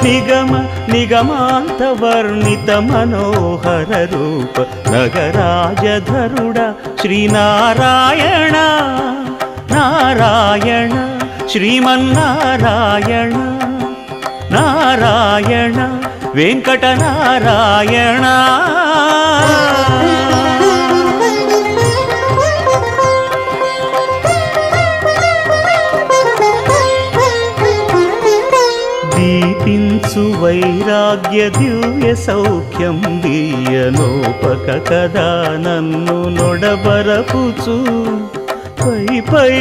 నిగమ నిగమాంత వర్ణిత మనోహర రూప నగరాజధరుడ శ్రీనారాయణ నారాయణ శ్రీమన్నారాయణ నారాయణ వెంకటనారాయణ. దీపించు వైరాగ్య దివ్య సౌఖ్యం దీయనోపక కదా నన్ను నొడబరపుచు పై పై